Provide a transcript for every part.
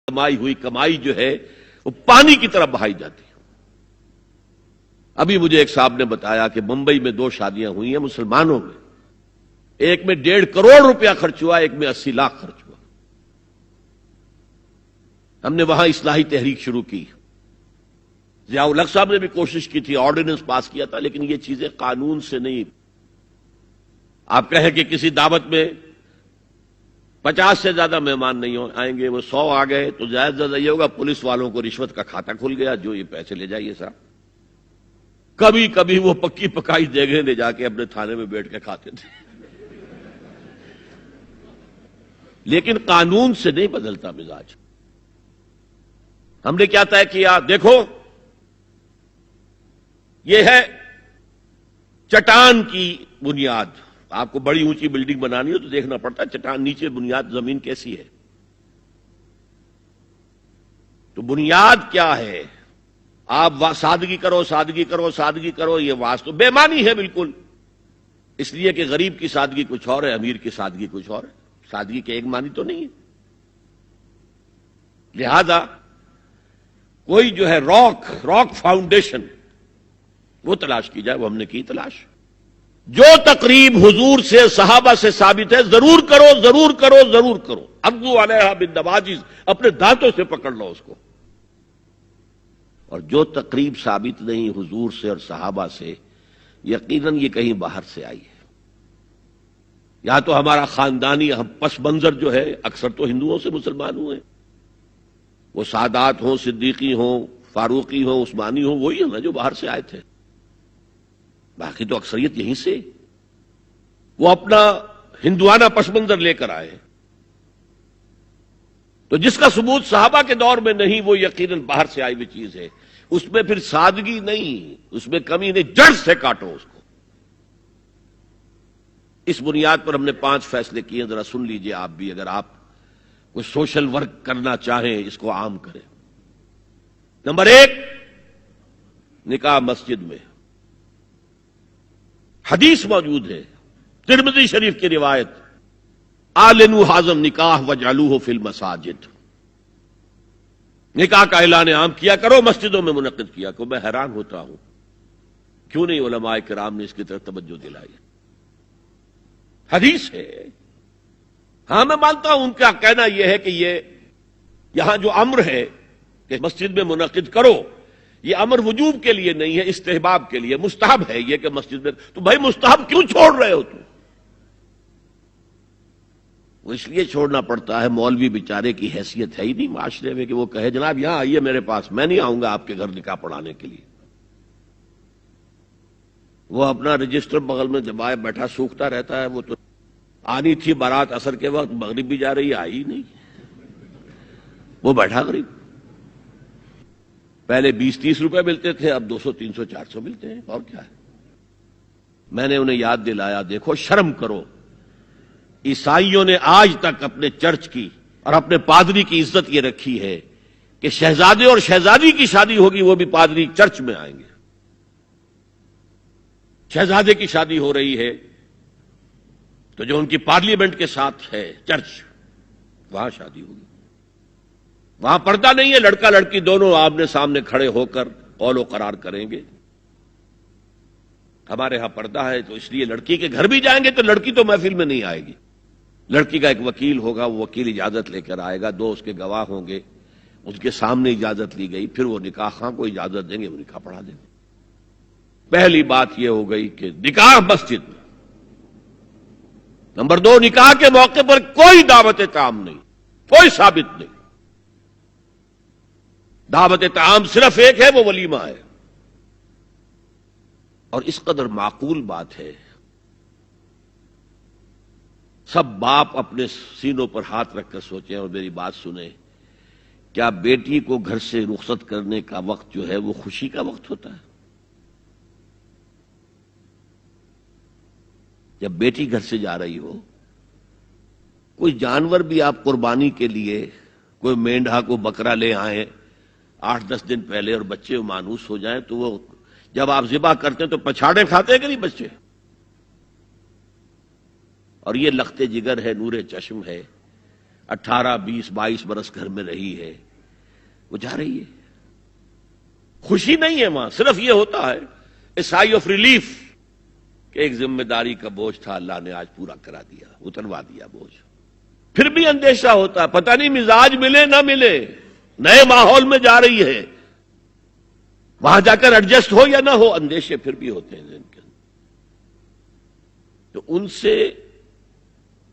کمائی ہوئی کمائی جو ہے وہ پانی کی طرح بہائی جاتی ہے۔ ابھی مجھے ایک صاحب نے بتایا کہ ممبئی میں 2 شادیاں ہوئی ہیں مسلمانوں میں، ایک میں 1.5 کروڑ روپیہ خرچ ہوا، ایک میں 80 لاکھ خرچ ہوا۔ ہم نے وہاں اصلاحی تحریک شروع کی، ضیاء الحق صاحب نے بھی کوشش کی تھی، آرڈیننس پاس کیا تھا، لیکن یہ چیزیں قانون سے نہیں۔ آپ کہیں کہ کسی دعوت میں 50 سے زیادہ مہمان نہیں آئیں گے، وہ 100 آ گئے تو زیادہ یہ ہوگا پولیس والوں کو رشوت کا کھاتا کھل گیا، جو یہ پیسے لے جائیے صاحب۔ کبھی کبھی وہ پکی پکائی دیگیں لے جا کے اپنے تھانے میں بیٹھ کے کھاتے تھے، لیکن قانون سے نہیں بدلتا مزاج۔ ہم نے کیا طے کیا؟ دیکھو یہ ہے چٹان کی بنیاد۔ آپ کو بڑی اونچی بلڈنگ بنانی ہو تو دیکھنا پڑتا ہے چٹان نیچے بنیاد زمین کیسی ہے۔ تو بنیاد کیا ہے؟ آپ سادگی کرو سادگی کرو سادگی کرو، یہ واسطہ بے معنی ہے بالکل، اس لیے کہ غریب کی سادگی کچھ اور ہے، امیر کی سادگی کچھ اور ہے، سادگی کے ایک معنی تو نہیں ہے۔ لہذا کوئی جو ہے راک فاؤنڈیشن وہ تلاش کی جائے، وہ ہم نے کی تلاش۔ جو تقریب حضور سے صحابہ سے ثابت ہے ضرور کرو ضرور کرو ضرور کرو، عضوا علیہا بالنواجذ، اپنے دانتوں سے پکڑ لو اس کو۔ اور جو تقریب ثابت نہیں حضور سے اور صحابہ سے، یقیناً یہ کہیں باہر سے آئی ہے۔ یا تو ہمارا خاندانی پس منظر جو ہے، اکثر تو ہندوؤں سے مسلمان ہوئے، وہ سادات ہوں، صدیقی ہوں، فاروقی ہوں، عثمانی ہوں، وہی ہیں نا جو باہر سے آئے تھے، باقی تو اکثریت یہیں سے۔ وہ اپنا ہندوانہ پس منظر لے کر آئے، تو جس کا ثبوت صحابہ کے دور میں نہیں وہ یقیناً باہر سے آئی ہوئی چیز ہے۔ اس میں پھر سادگی نہیں، اس میں کمی نہیں، جڑ سے کاٹو اس کو۔ اس بنیاد پر ہم نے 5 فیصلے کیے، ذرا سن لیجئے آپ بھی، اگر آپ کوئی سوشل ورک کرنا چاہیں اس کو عام کریں۔ نمبر 1، نکاح مسجد میں۔ حدیث موجود ہے، ترمذی شریف کی روایت، اعلنوا ھذا النکاح واجعلوہ فی المساجد، نکاح کا اعلان عام کیا کرو، مسجدوں میں منعقد کیا کرو۔ میں حیران ہوتا ہوں کیوں نہیں علماء کرام نے اس کی طرف توجہ دلائی۔ حدیث ہے، ہاں میں مانتا ہوں ان کا کہنا یہ ہے کہ یہ یہاں جو امر ہے کہ مسجد میں منعقد کرو، یہ امر وجوب کے لیے نہیں ہے، استحباب کے لیے، مستحب ہے یہ کہ مسجد میں۔ تو بھائی مستحب کیوں چھوڑ رہے ہو تم؟ وہ اس لیے چھوڑنا پڑتا ہے، مولوی بیچارے کی حیثیت ہے ہی نہیں معاشرے میں کہ وہ کہے جناب یہاں آئیے میرے پاس، میں نہیں آؤں گا آپ کے گھر نکاح پڑھانے کے لیے۔ وہ اپنا رجسٹر بغل میں دبائے بیٹھا سوکھتا رہتا ہے۔ وہ تو آنی تھی بارات عصر کے وقت، مغرب بھی جا رہی، آئی نہیں، وہ بیٹھا غریب۔ پہلے 20-30 روپے ملتے تھے، اب 200 300 400 ملتے ہیں، اور کیا ہے۔ میں نے انہیں یاد دلایا، دیکھو شرم کرو، عیسائیوں نے آج تک اپنے چرچ کی اور اپنے پادری کی عزت یہ رکھی ہے کہ شہزادے اور شہزادی کی شادی ہوگی وہ بھی پادری چرچ میں آئیں گے۔ شہزادے کی شادی ہو رہی ہے تو جو ان کی پارلیمنٹ کے ساتھ ہے چرچ، وہاں شادی ہوگی، وہاں پردہ نہیں ہے، لڑکا لڑکی دونوں آمنے سامنے کھڑے ہو کر قول و قرار کریں گے۔ ہمارے ہاں پردہ ہے تو اس لیے لڑکی کے گھر بھی جائیں گے تو لڑکی تو محفل میں نہیں آئے گی، لڑکی کا ایک وکیل ہوگا، وہ وکیل اجازت لے کر آئے گا، 2 اس کے گواہ ہوں گے، اس کے سامنے اجازت لی گئی، پھر وہ نکاح خواہ کو اجازت دیں گے، وہ نکاح پڑھا دیں گے۔ پہلی بات یہ ہو گئی کہ نکاح مسجد میں۔ نمبر 2، نکاح کے موقع پر کوئی دعوت طعام نہیں، کوئی ثابت نہیں۔ دعوت طعام صرف ایک ہے، وہ ولیمہ ہے، اور اس قدر معقول بات ہے، سب باپ اپنے سینوں پر ہاتھ رکھ کر سوچیں اور میری بات سنیں، کیا بیٹی کو گھر سے رخصت کرنے کا وقت جو ہے وہ خوشی کا وقت ہوتا ہے؟ جب بیٹی گھر سے جا رہی ہو، کوئی جانور بھی آپ قربانی کے لیے، کوئی مینڈھا کو بکرا لے آئیں 8-10 دن پہلے اور بچے مانوس ہو جائیں تو وہ جب آپ ذبح کرتے ہیں تو پچھاڑے کھاتے ہیں کہ نہیں بچے؟ اور یہ لخت جگر ہے، نور چشم ہے، 18 20 22 برس گھر میں رہی ہے، وہ جا رہی ہے. خوشی نہیں ہے وہاں، صرف یہ ہوتا ہے اے سائی آف ریلیف کہ ایک ذمہ داری کا بوجھ تھا، اللہ نے آج پورا کرا دیا، اتروا دیا بوجھ. پھر بھی اندیشہ ہوتا ہے، پتہ نہیں مزاج ملے نہ ملے، نئے ماحول میں جا رہی ہے، وہاں جا کر ایڈجسٹ ہو یا نہ ہو، اندیشے پھر بھی ہوتے ہیں ذہن کے اندر. تو ان سے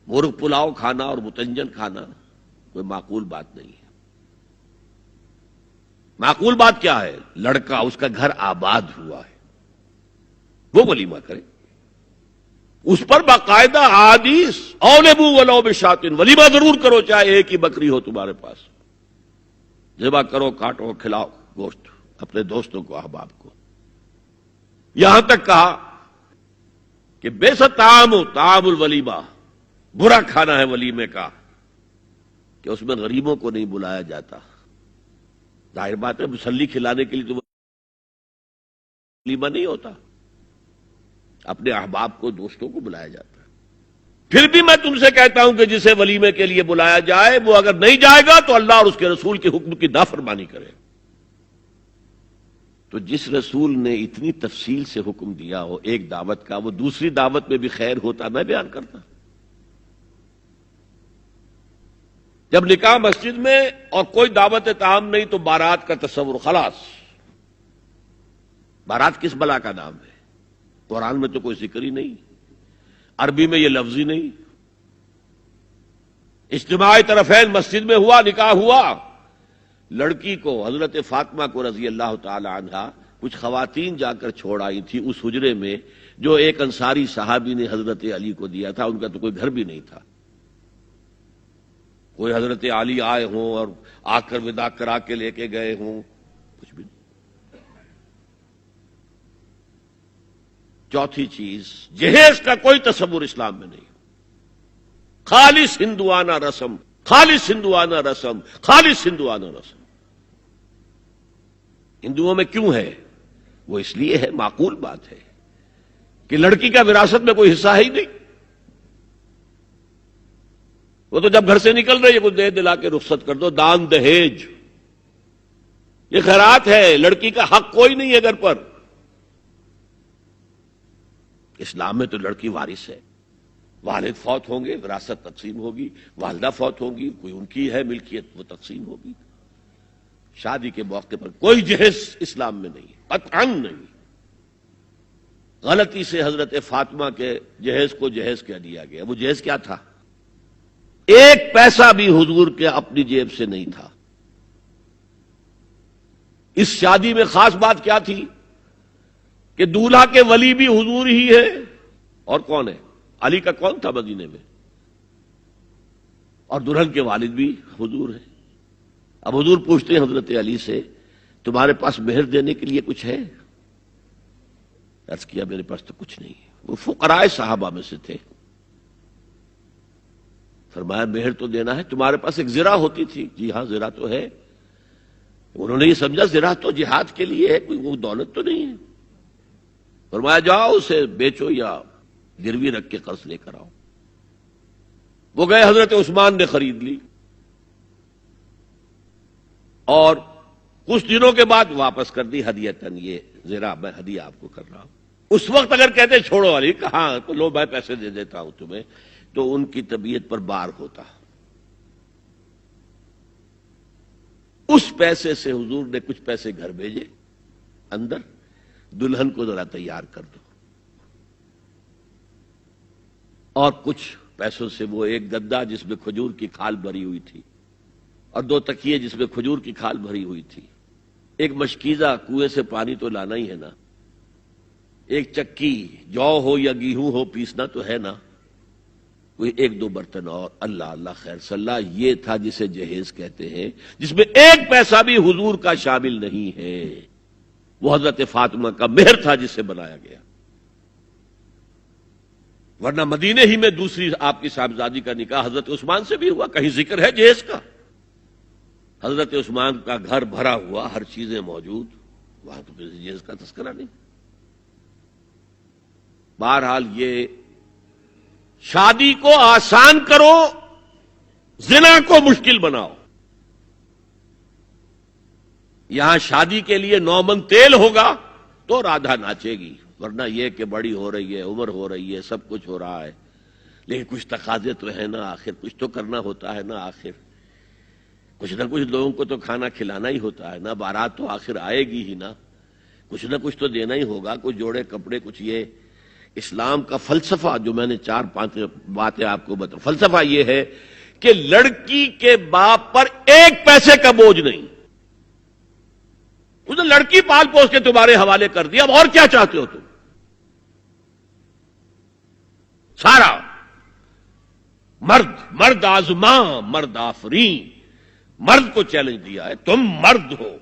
مرغ پلاؤ کھانا اور متنجن کھانا کوئی معقول بات نہیں ہے. معقول بات کیا ہے؟ لڑکا، اس کا گھر آباد ہوا ہے، وہ ولیمہ کرے، اس پر باقاعدہ احادیث اولبو ولو بشاتن، ولیمہ ضرور کرو چاہے ایک ہی بکری ہو تمہارے پاس، ذبح کرو، کاٹو، کھلاؤ گوشت اپنے دوستوں کو، احباب کو. یہاں تک کہا کہ بیسا طعام الولیمہ، برا کھانا ہے ولیمے کا کہ اس میں غریبوں کو نہیں بلایا جاتا. ظاہر بات ہے مسلی کھلانے کے لیے تو ولیمہ نہیں ہوتا، اپنے احباب کو، دوستوں کو بلایا جاتا ہے. پھر بھی میں تم سے کہتا ہوں کہ جسے ولیمے کے لیے بلایا جائے وہ اگر نہیں جائے گا تو اللہ اور اس کے رسول کے حکم کی نافرمانی کرے. تو جس رسول نے اتنی تفصیل سے حکم دیا ہو ایک دعوت کا، وہ دوسری دعوت میں بھی خیر ہوتا میں بیان کرتا. جب نکاح مسجد میں اور کوئی دعوت طعام نہیں تو بارات کا تصور، خلاص. بارات کس بلا کا نام ہے؟ قرآن میں تو کوئی ذکر ہی نہیں، عربی میں یہ لفظ ہی نہیں. اجتماع طرفین مسجد میں ہوا، نکاح ہوا. لڑکی کو، حضرت فاطمہ کو رضی اللہ تعالی عنہا، کچھ خواتین جا کر چھوڑ آئی تھی اس حجرے میں جو ایک انصاری صحابی نے حضرت علی کو دیا تھا. ان کا تو کوئی گھر بھی نہیں تھا. کوئی حضرت علی آئے ہوں اور آ کر وداع کرا کے لے کے گئے ہوں، کچھ بھی نہیں. چوتھی چیز، جہیز کا کوئی تصور اسلام میں نہیں. خالص ہندوانہ رسم، خالص ہندوانہ رسم، خالص ہندوانہ رسم. ہندوؤں میں کیوں ہے؟ وہ اس لیے ہے، معقول بات ہے کہ لڑکی کا وراثت میں کوئی حصہ ہی نہیں. وہ تو جب گھر سے نکل رہی ہے کچھ دے دلا کے رخصت کر دو، دان دہیج، یہ خیرات ہے. لڑکی کا حق کوئی نہیں ہے گھر پر. اسلام میں تو لڑکی وارث ہے. والد فوت ہوں گے، وراثت تقسیم ہوگی. والدہ فوت ہوں گی، کوئی ان کی ہے ملکیت، وہ تقسیم ہوگی. شادی کے موقع پر کوئی جہیز اسلام میں نہیں، قطعاً نہیں. غلطی سے حضرت فاطمہ کے جہیز کو جہیز کہہ دیا گیا. وہ جہیز کیا تھا؟ ایک پیسہ بھی حضور کے اپنی جیب سے نہیں تھا. اس شادی میں خاص بات کیا تھی کہ دولہا کے ولی بھی حضور ہی ہے. اور کون ہے؟ علی کا کون تھا مدینے میں؟ اور دلہن کے والد بھی حضور ہے. اب حضور پوچھتے ہیں حضرت علی سے، تمہارے پاس مہر دینے کے لیے کچھ ہے؟ عرض کیا میرے پاس تو کچھ نہیں ہے. وہ فقراء صحابہ میں سے تھے. فرمایا مہر تو دینا ہے، تمہارے پاس ایک زرہ ہوتی تھی. جی ہاں زرہ تو ہے. انہوں نے یہ سمجھا زرہ تو جہاد کے لیے ہے، کوئی وہ دولت تو نہیں ہے. فرمایا جاؤ اسے بیچو یا گروی رکھ کے قرض لے کر آؤ. وہ گئے، حضرت عثمان نے خرید لی اور کچھ دنوں کے بعد واپس کر دی ہدیتاً. یہ زرہ میں ہدیہ آپ کو کر رہا ہوں. اس وقت اگر کہتے چھوڑو علی، کہاں تو لو میں پیسے دے دیتا ہوں تمہیں، تو ان کی طبیعت پر بار ہوتا. اس پیسے سے حضور نے کچھ پیسے گھر بھیجے اندر، دلہن کو ذرا تیار کر دو. اور کچھ پیسوں سے وہ ایک گدا جس میں کھجور کی کھال بھری ہوئی تھی اور 2 تکیے جس میں کھجور کی کھال بھری ہوئی تھی. ایک مشکیزہ، کنویں سے پانی تو لانا ہی ہے نا. ایک چکی، جو ہو یا گیہوں ہو پیسنا تو ہے نا. کوئی 1-2 برتن اور. اللہ اللہ خیر صلی اللہ. یہ تھا جسے جہیز کہتے ہیں، جس میں ایک پیسہ بھی حضور کا شامل نہیں ہے. وہ حضرت فاطمہ کا مہر تھا جسے بنایا گیا. ورنہ مدینے ہی میں دوسری آپ کی صاحبزادی کا نکاح حضرت عثمان سے بھی ہوا. کہیں ذکر ہے جہیز کا؟ حضرت عثمان کا گھر بھرا ہوا، ہر چیزیں موجود، وہاں تو جہیز کا تذکرہ نہیں. بہرحال یہ شادی کو آسان کرو، زنا کو مشکل بناؤ. یہاں شادی کے لیے 9 من تیل ہوگا تو رادھا ناچے گی، ورنہ یہ کہ بڑی ہو رہی ہے، عمر ہو رہی ہے، سب کچھ ہو رہا ہے، لیکن کچھ تقاضے تو ہے نا، آخر کچھ تو کرنا ہوتا ہے نا، آخر کچھ نہ کچھ لوگوں کو تو کھانا کھلانا ہی ہوتا ہے نا، بارات تو آخر آئے گی ہی نا، کچھ نہ کچھ تو دینا ہی ہوگا، کچھ جوڑے کپڑے، کچھ یہ. اسلام کا فلسفہ جو میں نے 4-5 باتیں آپ کو بتا، فلسفہ یہ ہے کہ لڑکی کے باپ پر 1 پیسے کا بوجھ نہیں. اس نے لڑکی پال پوس کے تمہارے حوالے کر دیا، اب اور کیا چاہتے ہو تم؟ سارا مرد آزماں مرد آفرین، مرد کو چیلنج دیا ہے، تم مرد ہو،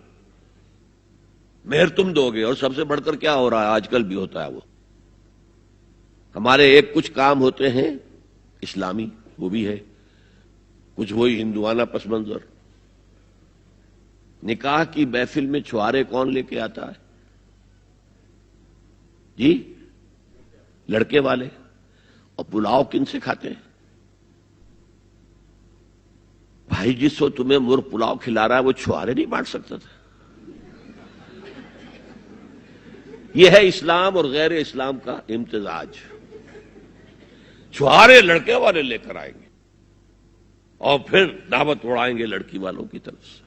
مہر تم دو گے. اور سب سے بڑھ کر کیا ہو رہا ہے آج کل بھی ہوتا ہے، وہ ہمارے ایک کچھ کام ہوتے ہیں اسلامی، وہ بھی ہے، کچھ وہی ہندوانہ پس منظر. نکاح کی محفل میں چھوارے کون لے کے آتا ہے جی؟ لڑکے والے. اور پلاؤ کن سے کھاتے ہیں بھائی؟ جس کو تمہیں مرغ پلاؤ کھلا رہا ہے وہ چھوارے نہیں بانٹ سکتا تھا؟ یہ ہے اسلام اور غیر اسلام کا امتزاج. چھوارے لڑکے والے لے کر آئیں گے اور پھر دعوت اڑائیں گے لڑکی والوں کی طرف سے.